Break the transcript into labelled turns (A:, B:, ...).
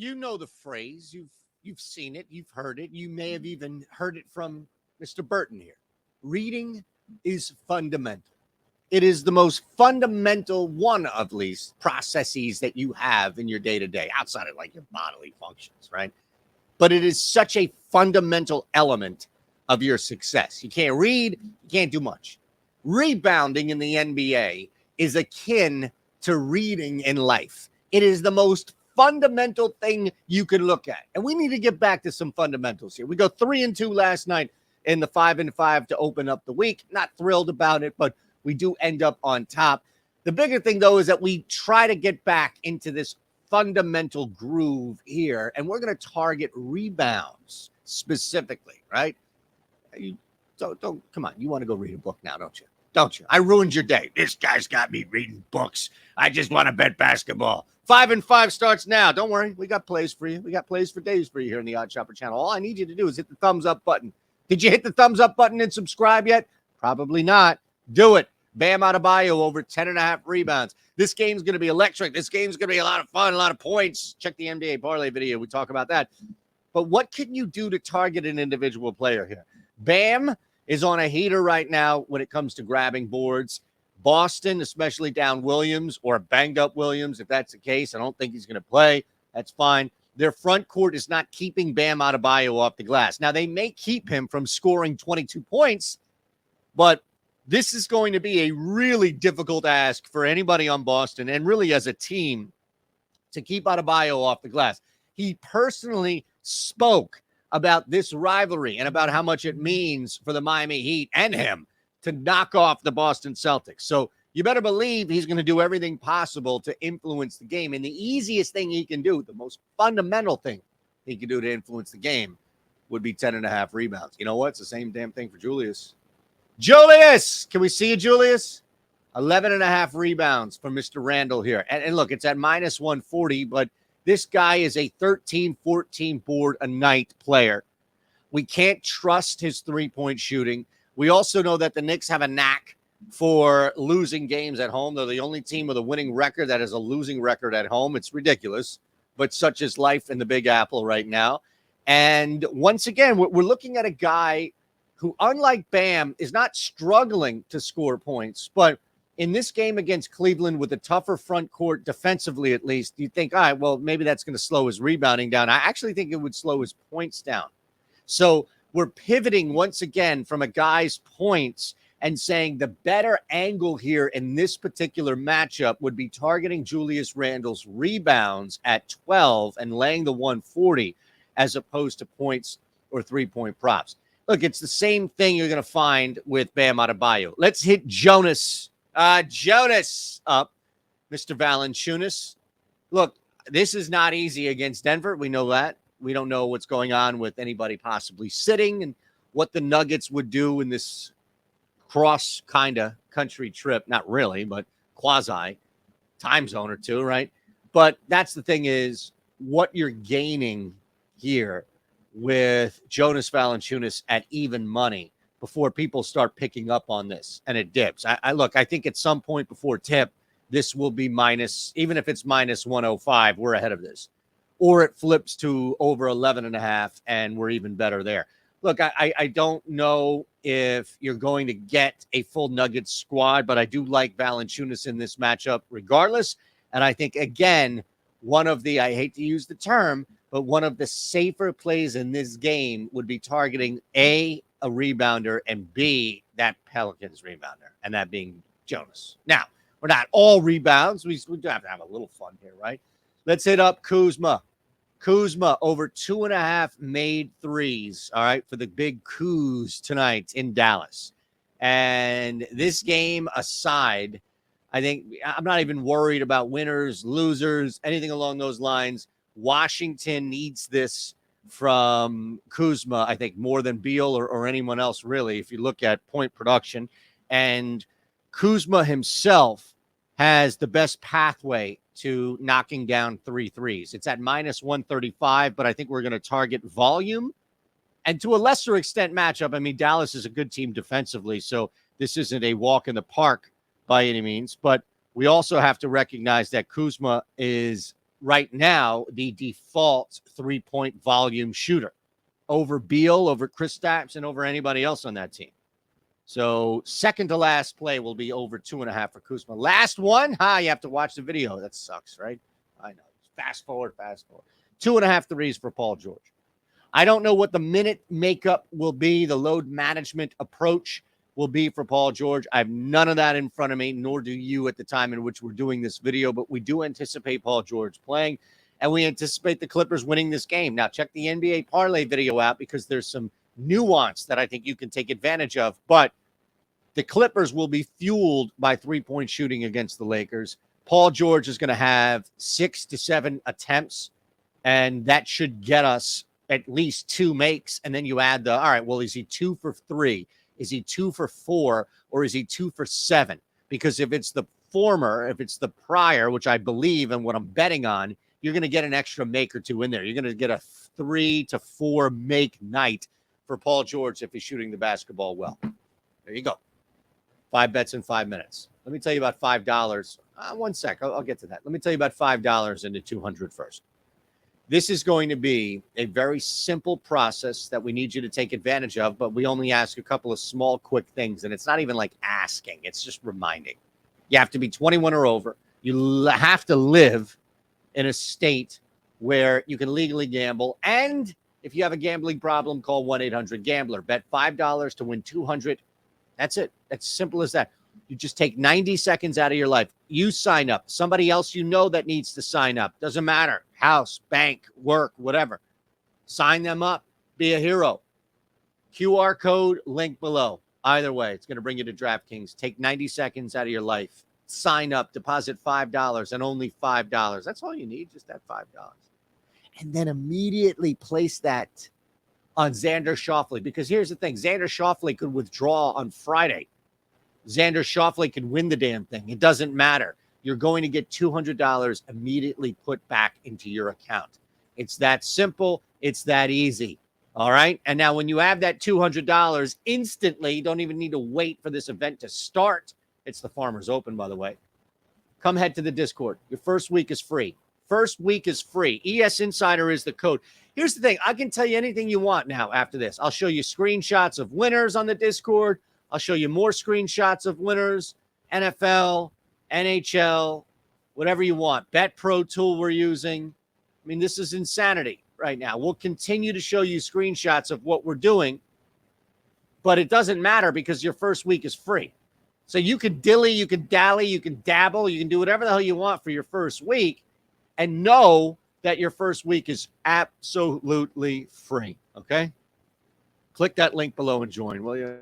A: You know the phrase. You've seen it. You've heard it. You may have even heard it from Mr. Burton here. Reading is fundamental. It is the most fundamental one of least processes that you have in your day to day, outside of like your bodily functions, right? But it is such a fundamental element of your success. You can't read, you can't do much. Rebounding in the NBA is akin to reading in life. It is the most fundamental thing you can look at. And we need to get back to some fundamentals here. We go 3-2 last night in the 5-5 to open up the week. Not thrilled about it, but we do end up on top. The bigger thing, though, is that we try to get back into this fundamental groove here, and we're going to target rebounds specifically, right? You don't come on. You want to go read a book now, don't you? Don't you? I ruined your day. This guy's got me reading books. I just want to bet basketball. 5-5 starts now. Don't worry. We got plays for you. We got plays for days for you here in the Odd Shopper channel. All I need you to do is hit the thumbs up button. Did you hit the thumbs up button and subscribe yet? Probably not. Do it. Bam Adebayo over 10.5 rebounds. This game's going to be electric. This game's going to be a lot of fun, a lot of points. Check the NBA parlay video. We talk about that. But what can you do to target an individual player here? Bam is on a heater right now when it comes to grabbing boards. Boston, especially down Williams or a banged-up Williams, if that's the case. I don't think he's going to play. That's fine. Their front court is not keeping Bam Adebayo off the glass. Now, they may keep him from scoring 22 points, but this is going to be a really difficult ask for anybody on Boston and really as a team to keep Adebayo off the glass. He personally spoke about this rivalry and about how much it means for the Miami Heat and him to knock off the Boston Celtics. So you better believe he's going to do everything possible to influence the game. And the easiest thing he can do, the most fundamental thing he can do to influence the game would be 10.5 rebounds. You know what? It's the same damn thing for Julius. Julius! Can we see you, Julius? 11.5 rebounds for Mr. Randall here. And look, it's at minus 140, but this guy is a 13, 14 board a night player. We can't trust his three-point shooting. We also know that the Knicks have a knack for losing games at home. They're the only team with a winning record that has a losing record at home. It's ridiculous, but such is life in the Big Apple right now. And once again, we're looking at a guy who, unlike Bam, is not struggling to score points, but in this game against Cleveland with a tougher front court, defensively at least, you think, all right, well, maybe that's going to slow his rebounding down. I actually think it would slow his points down. So we're pivoting once again from a guy's points and saying the better angle here in this particular matchup would be targeting Julius Randle's rebounds at 12 and laying the 140 as opposed to points or three-point props. Look, it's the same thing you're going to find with Bam Adebayo. Let's hit Jonas up, Mr. Valanciunas. Look, this is not easy against Denver. We know that. We don't know what's going on with anybody possibly sitting and what the Nuggets would do in this cross kind of country trip. Not really, but quasi time zone or two, right? But that's the thing is what you're gaining here with Jonas Valanciunas at even money before people start picking up on this and it dips. I think at some point before tip, this will be minus, even if it's minus 105, we're ahead of this. Or it flips to over 11.5 and we're even better there. Look, I don't know if you're going to get a full Nuggets squad, but I do like Valanciunas in this matchup regardless. And I think, again, one of the, I hate to use the term, but one of the safer plays in this game would be targeting A rebounder, and B, that Pelicans rebounder, and that being Jonas. Now, we're not all rebounds. We do have to have a little fun here, right? Let's hit up Kuzma. Kuzma over 2.5 made threes, all right, for the big Kuz tonight in Dallas. And this game aside, I think I'm not even worried about winners, losers, anything along those lines. Washington needs this from Kuzma, I think, more than Beal or anyone else, really, if you look at point production. And Kuzma himself has the best pathway to knocking down 3 threes. It's at minus 135, but I think we're going to target volume and to a lesser extent matchup. I mean, Dallas is a good team defensively, so this isn't a walk in the park by any means, but we also have to recognize that Kuzma is right now the default three-point volume shooter over Beal, over Kristaps, and over anybody else on that team. So second to last play will be over 2.5 for Kuzma. Last one, you have to watch the video. That sucks, right? I know. Fast forward. 2.5 threes for Paul George. I don't know what the minute makeup will be, the load management approach will be for Paul George. I have none of that in front of me, nor do you at the time in which we're doing this video, but we do anticipate Paul George playing, and we anticipate the Clippers winning this game. Now, check the NBA parlay video out because there's some nuance that I think you can take advantage of, but the Clippers will be fueled by three-point shooting against the Lakers. Paul George is going to have 6 to 7 attempts, and that should get us at least 2 makes. And then you add all right, well, is he 2 for 3? Is he 2 for 4? Or is he 2 for 7? Because if it's the former, if it's the prior, which I believe and what I'm betting on, you're going to get an extra make or 2 in there. You're going to get a 3 to 4 make night for Paul George if he's shooting the basketball well. There you go. 5 bets in 5 minutes. Let me tell you about $5. 1 sec. I'll get to that. Let me tell you about $5 into 200 first. This is going to be a very simple process that we need you to take advantage of, but we only ask a couple of small, quick things, and it's not even like asking. It's just reminding. You have to be 21 or over. You have to live in a state where you can legally gamble, and if you have a gambling problem, call 1-800-GAMBLER. Bet $5 to win 200. That's it. That's simple as that. You just take 90 seconds out of your life. You sign up. Somebody else you know that needs to sign up. Doesn't matter. House, bank, work, whatever. Sign them up. Be a hero. QR code, link below. Either way, it's going to bring you to DraftKings. Take 90 seconds out of your life. Sign up. Deposit $5 and only $5. That's all you need, just that $5. And then immediately place that on Xander Schauffele. Because here's the thing. Xander Schauffele could withdraw on Friday. Xander Schauffele can win the damn thing. It doesn't matter. You're going to get $200 immediately put back into your account. It's that simple. It's that easy. All right. And now when you have that $200 instantly, you don't even need to wait for this event to start. It's the Farmers Open, by the way. Come head to the Discord. Your first week is free. First week is free. ES Insider is the code. Here's the thing. I can tell you anything you want now after this. I'll show you screenshots of winners on the Discord. I'll show you more screenshots of winners, NFL, NHL, whatever you want. Bet Pro tool we're using. I mean, this is insanity right now. We'll continue to show you screenshots of what we're doing, but it doesn't matter because your first week is free. So you can dilly, you can dally, you can dabble, you can do whatever the hell you want for your first week and know that your first week is absolutely free, okay? Click that link below and join, will you?